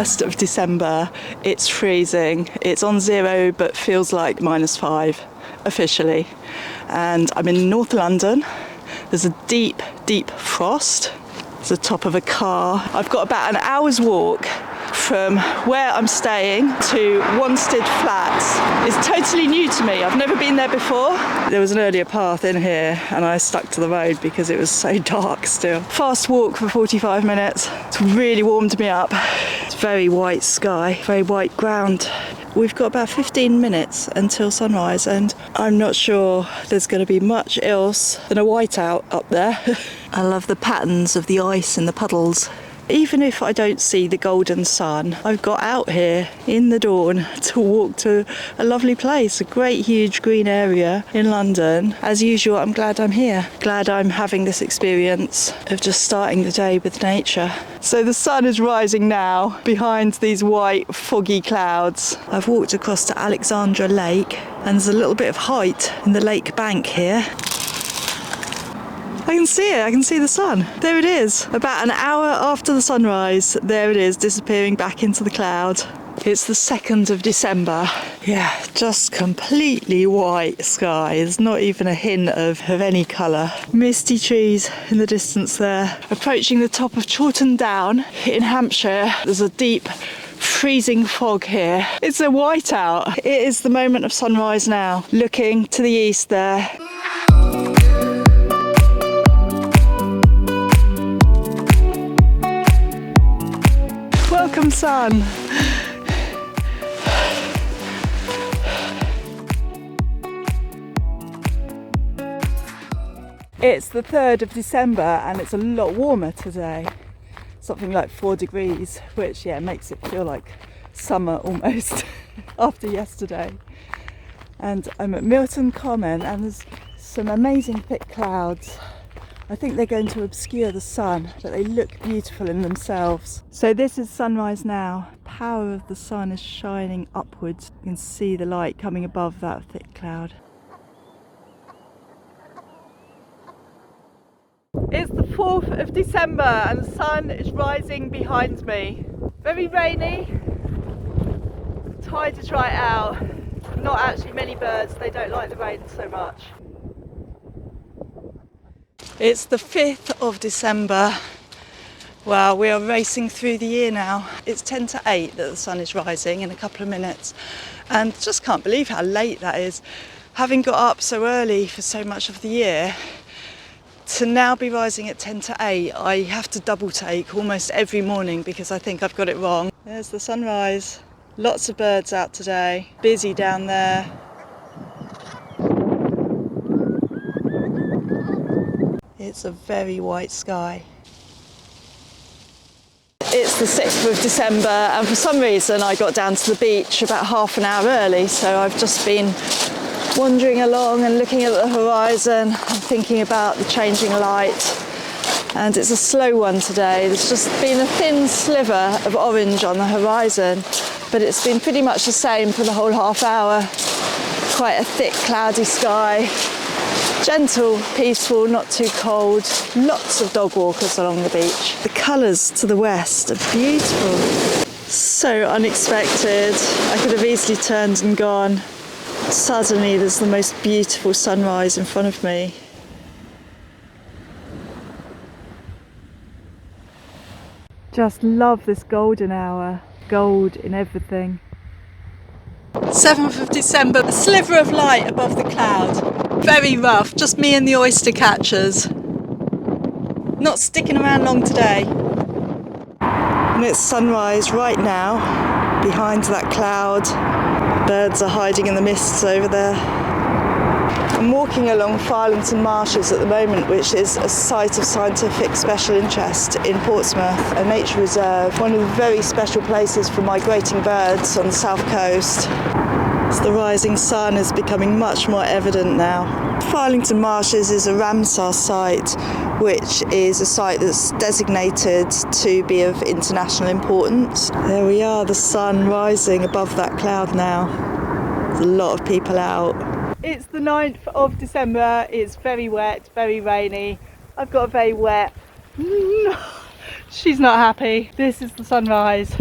1st of December. It's freezing. It's on 0 but feels like -5 officially. And I'm in North London. There's a deep, deep frost. It's the top of a car. I've got about an hour's walk from where I'm staying to Wanstead Flats. It's totally new to me. I've never been there before. There was an earlier path in here and I stuck to the road because it was so dark still. Fast walk for 45 minutes. It's really warmed me up. It's very white sky, very white ground. We've got about 15 minutes until sunrise and I'm not sure there's going to be much else than a whiteout up there. I love the patterns of the ice and the puddles. Even if I don't see the golden sun, I've got out here in the dawn to walk to a lovely place, a great huge green area in London. As usual, I'm glad I'm here. Glad I'm having this experience of just starting the day with nature. So the sun is rising now behind these white foggy clouds. I've walked across to Alexandra Lake and there's a little bit of height in the lake bank here. I can see it, I can see the sun. There it is. About an hour after the sunrise, there it is, disappearing back into the cloud. It's the 2nd of December. Yeah, just completely white sky. There's not even a hint of any colour. Misty trees in the distance there. Approaching the top of Chalton Down in Hampshire. There's a deep freezing fog here. It's a whiteout. It is the moment of sunrise now. Looking to the east there. Welcome, sun. It's the 3rd of December and it's a lot warmer today. Something like 4 degrees, which makes it feel like summer almost after yesterday. And I'm at Milton Common and there's some amazing thick clouds. I think they're going to obscure the sun, but they look beautiful in themselves. So this is sunrise now. The power of the sun is shining upwards. You can see the light coming above that thick cloud. It's the 4th of December and the sun is rising behind me. Very rainy. The tide is right out. Not actually many birds, they don't like the rain so much. It's the 5th of December. Wow, we are racing through the year now. It's 10 to 8 that the sun is rising in a couple of minutes. And just can't believe how late that is. Having got up so early for so much of the year, to now be rising at 10 to 8, I have to double take almost every morning because I think I've got it wrong. There's the sunrise. Lots of birds out today. Busy down there. It's a very white sky. It's the 6th of December and for some reason I got down to the beach about half an hour early, so I've just been wandering along and looking at the horizon and thinking about the changing light. And it's a slow one today. There's just been a thin sliver of orange on the horizon, but it's been pretty much the same for the whole half hour. Quite a thick cloudy sky. Gentle, peaceful, not too cold. Lots of dog walkers along the beach. The colours to the west are beautiful. So unexpected. I could have easily turned and gone. Suddenly there's the most beautiful sunrise in front of me. Just love this golden hour. Gold in everything. 7th of December, a sliver of light above the cloud. Very rough, just me and the oyster catchers. Not sticking around long today. And it's sunrise right now, behind that cloud. Birds are hiding in the mists over there. I'm walking along Farlington Marshes at the moment, which is a site of scientific special interest in Portsmouth, a nature reserve, one of the very special places for migrating birds on the south coast. As the rising sun is becoming much more evident now. Farlington Marshes is a Ramsar site, which is a site that's designated to be of international importance. There we are, the sun rising above that cloud now. There's a lot of people out. It's the 9th of December, it's very wet, very rainy. I've got a very wet... She's not happy. This is the sunrise.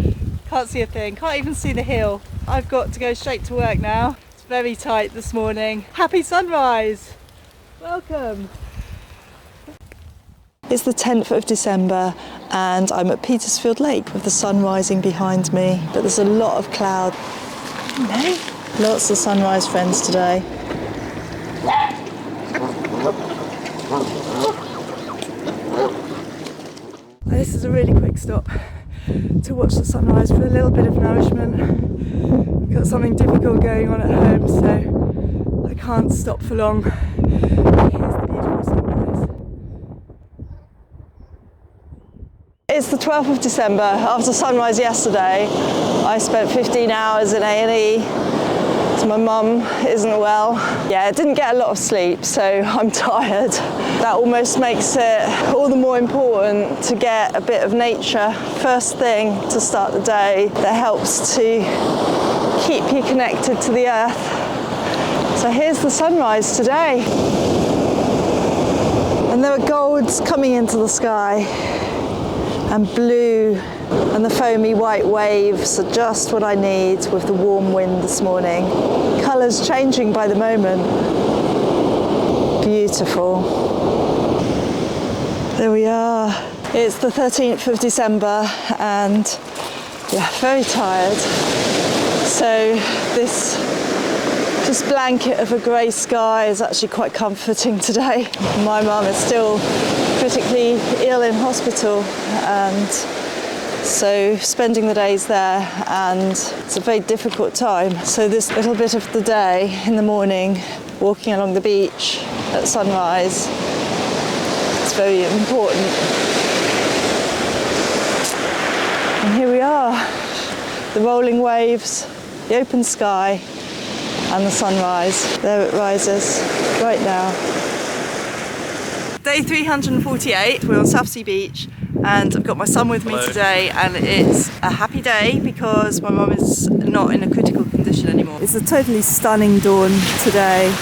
Can't see a thing, can't even see the hill. I've got to go straight to work now. It's very tight this morning. Happy sunrise! Welcome! It's the 10th of December and I'm at Petersfield Lake with the sun rising behind me, but there's a lot of cloud. Hello. Lots of sunrise friends today. This is a really quick stop to watch the sunrise for a little bit of nourishment. Got something difficult going on at home, so I can't stop for long. Here's the beautiful sunrise. It's the 12th of December. After sunrise yesterday, I spent 15 hours in A&E. So my mum isn't well. Yeah, I didn't get a lot of sleep, so I'm tired. That almost makes it all the more important to get a bit of nature first thing to start the day that helps to keep you connected to the earth. So here's the sunrise today. And there are golds coming into the sky and blue, and the foamy white waves are just what I need with the warm wind this morning. Colours changing by the moment. Beautiful. There we are. It's the 13th of December and yeah, very tired. So this blanket of a grey sky is actually quite comforting today. My mum is still critically ill in hospital, and so spending the days there, and it's a very difficult time. So this little bit of the day in the morning, walking along the beach at sunrise, it's very important. And here we are, the rolling waves, the open sky, and the sunrise. There it rises right now. Day 348, we're on Southsea beach, and I've got my son with me today, and it's a happy day because my mum is not in a critical condition anymore. It's a totally stunning dawn today.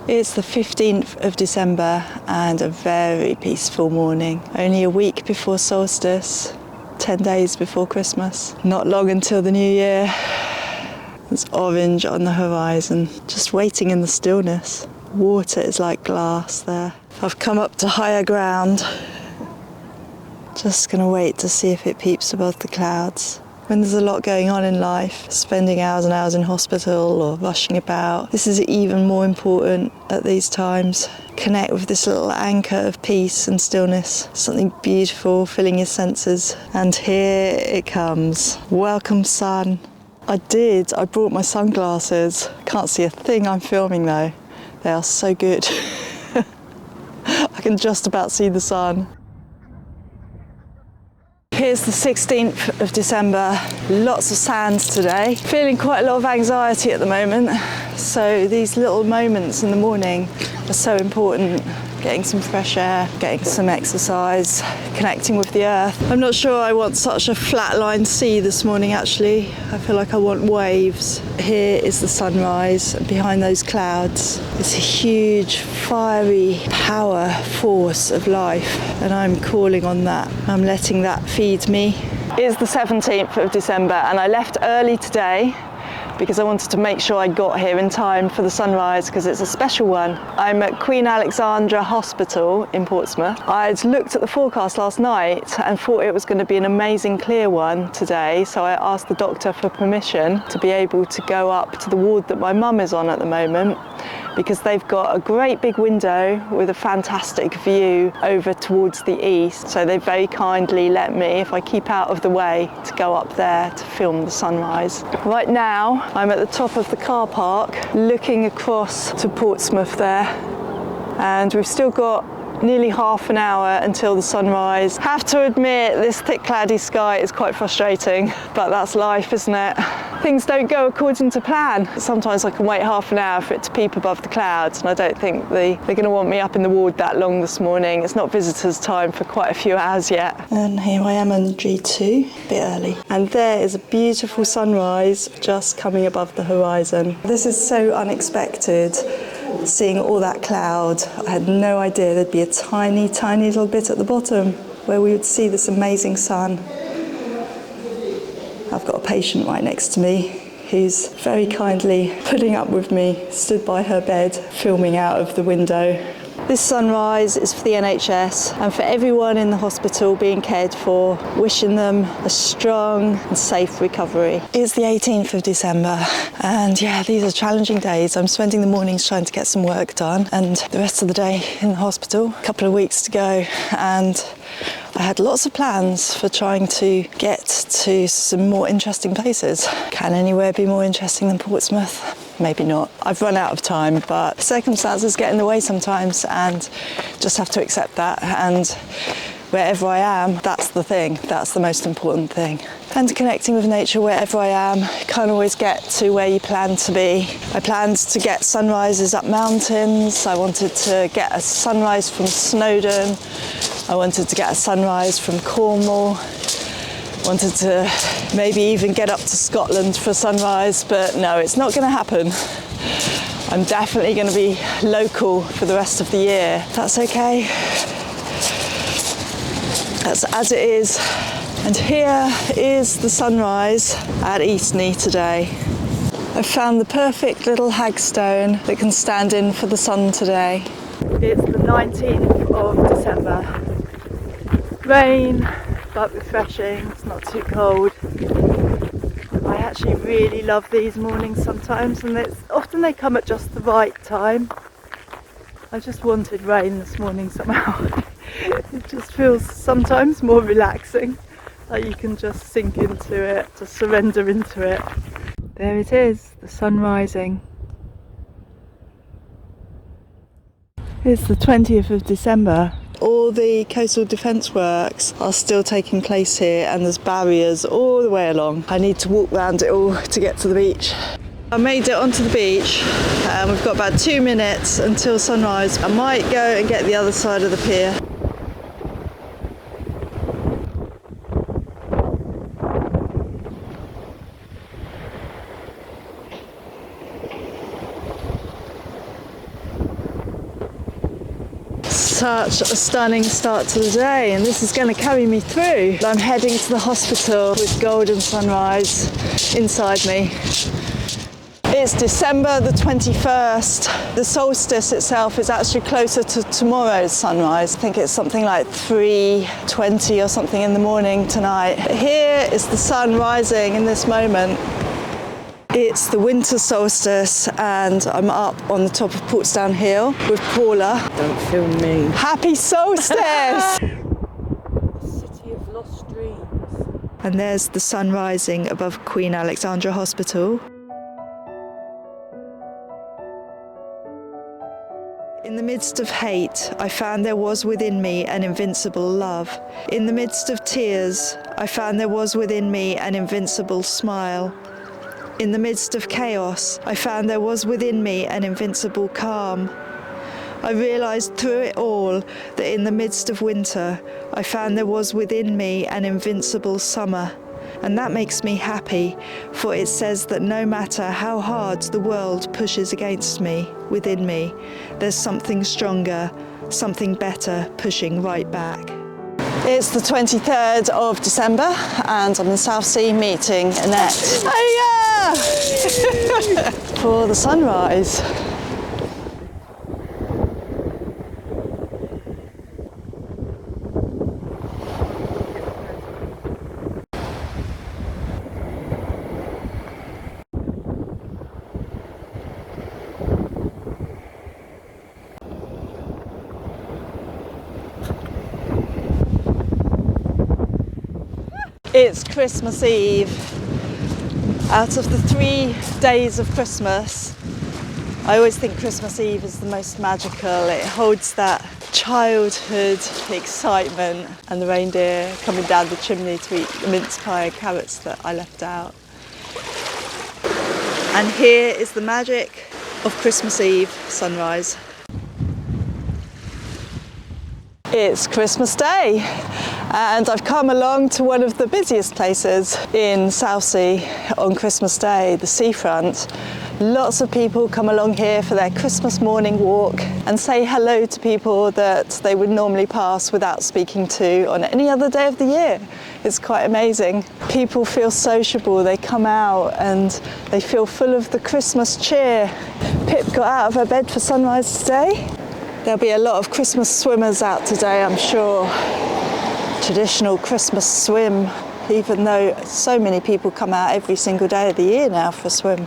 It's the 15th of December and a very peaceful morning. Only a week before solstice, 10 days before Christmas. Not long until the new year. It's orange on the horizon, just waiting in the stillness. Water is like glass there. I've come up to higher ground. Just gonna wait to see if it peeps above the clouds. When there's a lot going on in life, spending hours and hours in hospital or rushing about, this is even more important at these times. Connect with this little anchor of peace and stillness, something beautiful filling your senses. And here it comes. Welcome, sun. I brought my sunglasses. Can't see a thing I'm filming though. They are so good. I can just about see the sun. Here's the 16th of December. Lots of sands today. Feeling quite a lot of anxiety at the moment. So these little moments in the morning are so important. Getting some fresh air, getting some exercise, connecting with the earth. I'm not sure I want such a flatline sea this morning actually. I feel like I want waves. Here is the sunrise, and behind those clouds is a huge fiery power force of life, and I'm calling on that. I'm letting that feed me. It's the 17th of December and I left early today because I wanted to make sure I got here in time for the sunrise because it's a special one. I'm at Queen Alexandra Hospital in Portsmouth. I'd looked at the forecast last night and thought it was going to be an amazing clear one today, so I asked the doctor for permission to be able to go up to the ward that my mum is on at the moment, because they've got a great big window with a fantastic view over towards the east. So they very kindly let me, if I keep out of the way, to go up there to film the sunrise. Right now, I'm at the top of the car park, looking across to Portsmouth there. And we've still got nearly half an hour until the sunrise. Have to admit, this thick cloudy sky is quite frustrating, but that's life, isn't it? Things don't go according to plan. Sometimes I can wait half an hour for it to peep above the clouds, and I don't think they're going to want me up in the ward that long this morning. It's not visitors' time for quite a few hours yet. And here I am on G2, a bit early. And there is a beautiful sunrise just coming above the horizon. This is so unexpected. Seeing all that cloud, I had no idea there'd be a tiny, tiny little bit at the bottom. where we would see this amazing sun. I've got a patient right next to me who's very kindly putting up with me, stood by her bed, filming out of the window. This sunrise is for the NHS and for everyone in the hospital being cared for, wishing them a strong and safe recovery. It's the 18th of December and yeah, these are challenging days. I'm spending the mornings trying to get some work done and the rest of the day in the hospital. A couple of weeks to go and I had lots of plans for trying to get to some more interesting places. Can anywhere be more interesting than Portsmouth? Maybe not. I've run out of time, but circumstances get in the way sometimes and just have to accept that. And wherever I am, that's the thing. That's the most important thing. And connecting with nature wherever I am, you can't always get to where you plan to be. I planned to get sunrises up mountains. I wanted to get a sunrise from Snowdon. I wanted to get a sunrise from Cornwall. Wanted to maybe even get up to Scotland for sunrise, but no, it's not going to happen. I'm definitely going to be local for the rest of the year. That's okay. That's as it is. And here is the sunrise at Eastney today. I've found the perfect little hagstone that can stand in for the sun today. It's the 19th of December. Rain, but refreshing, it's not too cold. I actually really love these mornings sometimes, and often they come at just the right time. I just wanted rain this morning somehow. It just feels sometimes more relaxing, like you can just sink into it, just surrender into it. There it is, the sun rising. It's the 20th of December. All the coastal defence works are still taking place here and there's barriers all the way along. I need to walk around it all to get to the beach. I made it onto the beach and we've got about 2 minutes until sunrise. I might go and get the other side of the pier. Such a stunning start to the day, and this is going to carry me through. I'm heading to the hospital with golden sunrise inside me. It's December the 21st. The solstice itself is actually closer to tomorrow's sunrise. I think it's something like 3:20 or something in the morning tonight. Here is the sun rising in this moment. It's the winter solstice and I'm up on the top of Portsdown Hill with Paula. Don't film me. Happy solstice! City of lost dreams. And there's the sun rising above Queen Alexandra Hospital. In the midst of hate, I found there was within me an invincible love. In the midst of tears, I found there was within me an invincible smile. In the midst of chaos, I found there was within me an invincible calm. I realised through it all that in the midst of winter, I found there was within me an invincible summer. And that makes me happy, for it says that no matter how hard the world pushes against me, within me, there's something stronger, something better pushing right back. It's the 23rd of December and I'm in Southsea meeting Annette. Oh yeah! For the sunrise. It's Christmas Eve. Out of the 3 days of Christmas, I always think Christmas Eve is the most magical. It holds that childhood excitement and the reindeer coming down the chimney to eat the mince pie and carrots that I left out. And here is the magic of Christmas Eve sunrise. It's Christmas Day and I've come along to one of the busiest places in Southsea on Christmas Day, the seafront. Lots of people come along here for their Christmas morning walk and say hello to people that they would normally pass without speaking to on any other day of the year. It's quite amazing. People feel sociable, they come out and they feel full of the Christmas cheer. Pip got out of her bed for sunrise today. There'll be a lot of Christmas swimmers out today, I'm sure. Traditional Christmas swim, even though so many people come out every single day of the year now for a swim.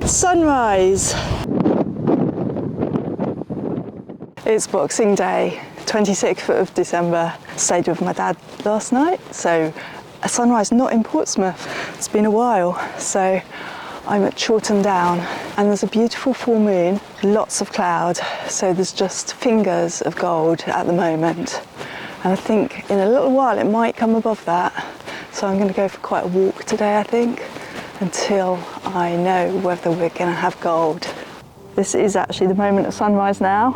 Sunrise. It's Boxing Day, 26th of December. Stayed with my dad last night, so a sunrise not in Portsmouth. It's been a while, so I'm at Chalton Down and there's a beautiful full moon, lots of cloud, so there's just fingers of gold at the moment. And I think in a little while it might come above that. So I'm going to go for quite a walk today, I think, until I know whether we're going to have gold. This is actually the moment of sunrise now.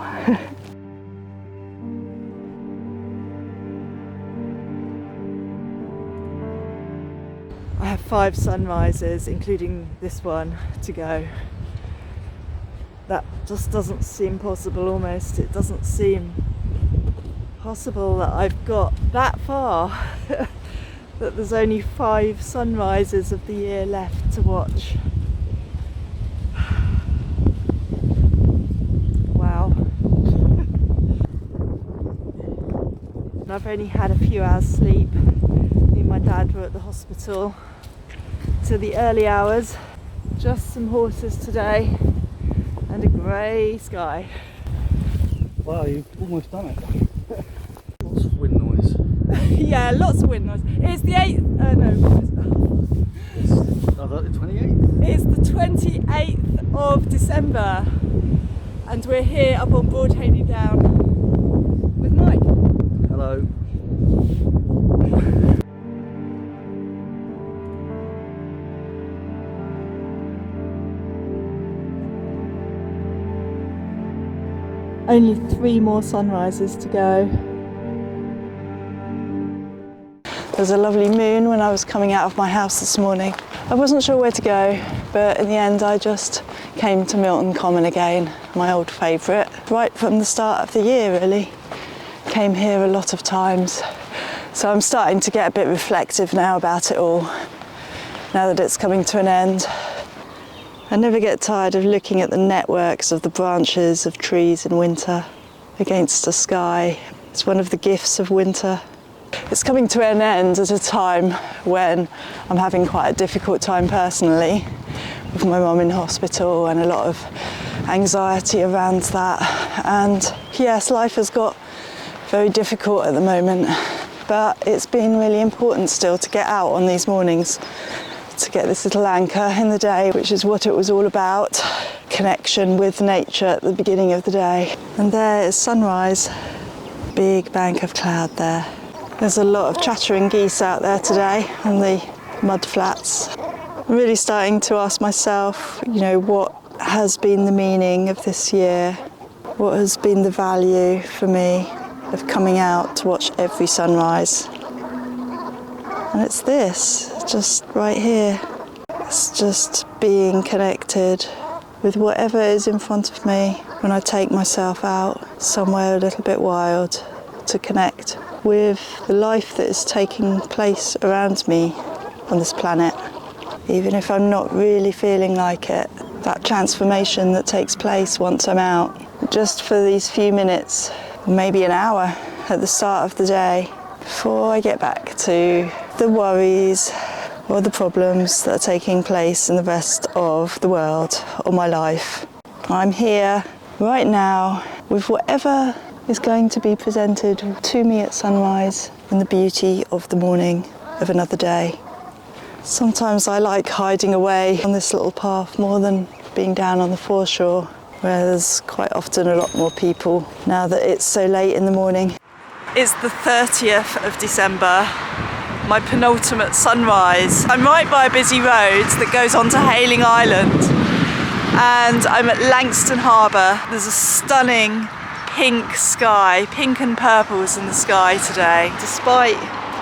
I have 5 sunrises, including this one, to go. That just doesn't seem possible almost. It doesn't seem possible that I've got that far. That there's only 5 sunrises of the year left to watch. Wow. And I've only had a few hours sleep. Me and my dad were at the hospital till the early hours. Just some horses today and a grey sky. Wow, you've almost done it. Lots of wind noise. Yeah, lots of wind noise. It's the 8th, no. It's the 28th? It's the 28th of December and we're here up on Broadhalfpenny Down with Mike. Hello. Only 3 more sunrises to go. There was a lovely moon when I was coming out of my house this morning. I wasn't sure where to go, but in the end I just came to Milton Common again, my old favourite. Right from the start of the year really. Came here a lot of times. So I'm starting to get a bit reflective now about it all, now that it's coming to an end. I never get tired of looking at the networks of the branches of trees in winter against the sky. It's one of the gifts of winter. It's coming to an end at a time when I'm having quite a difficult time personally, with my mum in hospital and a lot of anxiety around that. And yes, life has got very difficult at the moment, but it's been really important still to get out on these mornings, to get this little anchor in the day, which is what it was all about. Connection with nature at the beginning of the day. And there is sunrise. Big bank of cloud there. There's a lot of chattering geese out there today on the mud flats. I'm really starting to ask myself, you know, what has been the meaning of this year? What has been the value for me of coming out to watch every sunrise? And it's this, just right here. It's just being connected with whatever is in front of me when I take myself out somewhere a little bit wild to connect with the life that is taking place around me on this planet. Even if I'm not really feeling like it, that transformation that takes place once I'm out, just for these few minutes, or maybe an hour at the start of the day, before I get back to the worries or the problems that are taking place in the rest of the world or my life. I'm here right now with whatever is going to be presented to me at sunrise in the beauty of the morning of another day. Sometimes I like hiding away on this little path more than being down on the foreshore, where there's quite often a lot more people now that it's so late in the morning. It's the 30th of December, my penultimate sunrise. I'm right by a busy road that goes on to Hayling Island, and I'm at Langstone Harbour. There's a stunning pink sky, pink and purples in the sky today. Despite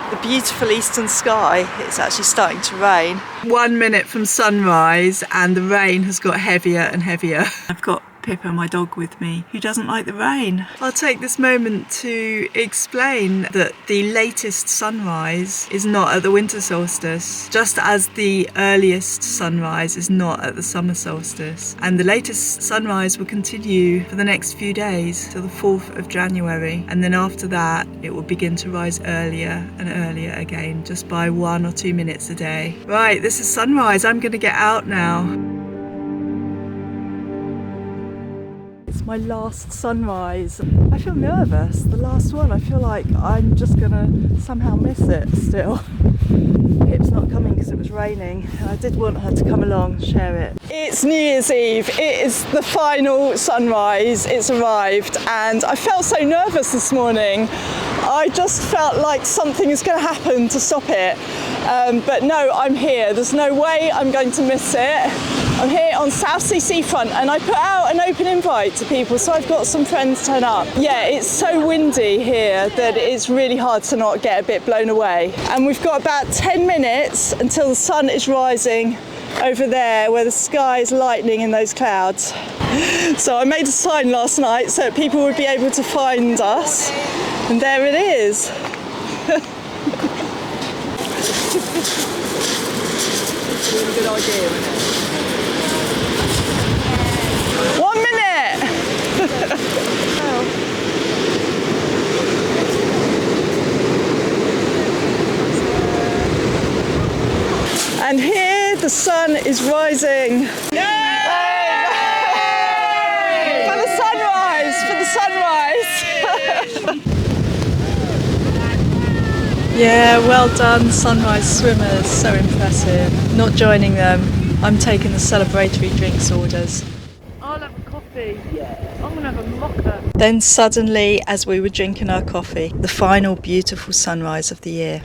the beautiful eastern sky. It's actually starting to rain. 1 minute from sunrise and the rain has got heavier and heavier. I've got Pippa, my dog, with me, who doesn't like the rain. I'll take this moment to explain that the latest sunrise is not at the winter solstice, just as the earliest sunrise is not at the summer solstice. And the latest sunrise will continue for the next few days till the 4th of January. And then after that, it will begin to rise earlier and earlier again, just by 1 or 2 minutes a day. Right, this is sunrise. I'm going to get out now. It's my last sunrise. I feel nervous, the last one. I feel like I'm just gonna somehow miss it still. Pip's not coming because it was raining. I did want her to come along and share it. It's New Year's Eve. It is the final sunrise. It's arrived and I felt so nervous this morning. I just felt like something is going to happen to stop it. But no, I'm here. There's no way I'm going to miss it. I'm here on Southsea seafront and I put out an open invite to people, so I've got some friends turn up. Yeah, it's so windy here that it's really hard to not get a bit blown away. And we've got about 10 minutes until the sun is rising over there where the sky is lightening in those clouds. So I made a sign last night so that people would be able to find us. And there it is. Really good idea, isn't it? 1 minute! And here the sun is rising. Yay! For the sunrise! For the sunrise! Yeah, well done, sunrise swimmers, so impressive. Not joining them, I'm taking the celebratory drinks orders. I'll have a coffee. Yeah. I'm going to have a mocha. Then suddenly, as we were drinking our coffee, the final beautiful sunrise of the year.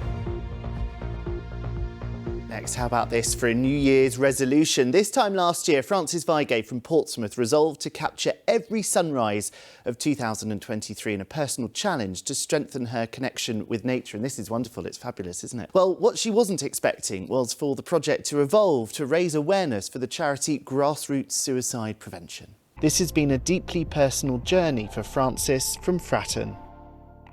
Next, how about this for a New Year's resolution? This time last year, Frances Vigay from Portsmouth resolved to capture every sunrise of 2023 in a personal challenge to strengthen her connection with nature. And this is wonderful, it's fabulous, isn't it? Well, what she wasn't expecting was for the project to evolve to raise awareness for the charity Grassroots Suicide Prevention. This has been a deeply personal journey for Frances from Fratton.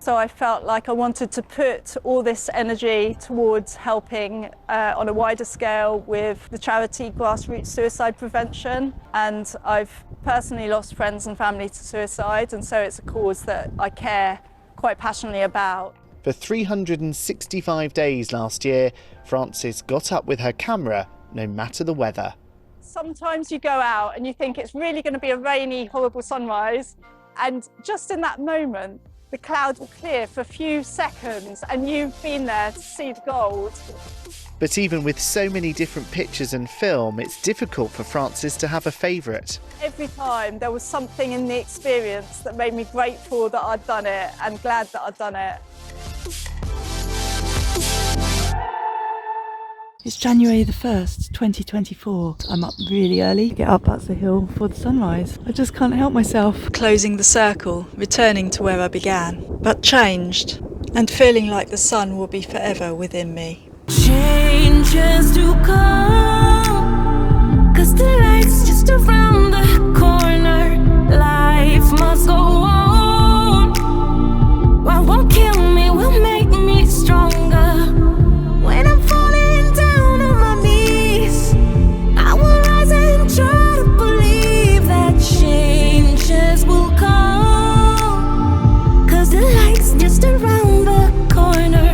So I felt like I wanted to put all this energy towards helping on a wider scale with the charity Grassroots Suicide Prevention. And I've personally lost friends and family to suicide, and so it's a cause that I care quite passionately about. For 365 days last year, Frances got up with her camera, no matter the weather. Sometimes you go out and you think it's really going to be a rainy, horrible sunrise, and just in that moment, the clouds will clear for a few seconds and you've been there to see the gold. But even with so many different pictures and film, it's difficult for Frances to have a favourite. Every time there was something in the experience that made me grateful that I'd done it and glad that I'd done it. It's January the 1st, 2024. I'm up really early, get up That's the hill for the sunrise. I just can't help myself. Closing the circle, returning to where I began, but changed, and feeling like the sun will be forever within me. Changes to come, 'cause the light's just around the corner. Life must go on. What won't kill me will make me stronger. When I'm falling down on my knees, I will rise and try to believe that changes will come, 'cause the light's just around the corner.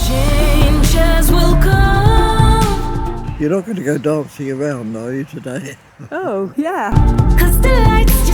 Changes will come. You're not going to go dancing around, are you, today? Oh, yeah. 'Cause the lights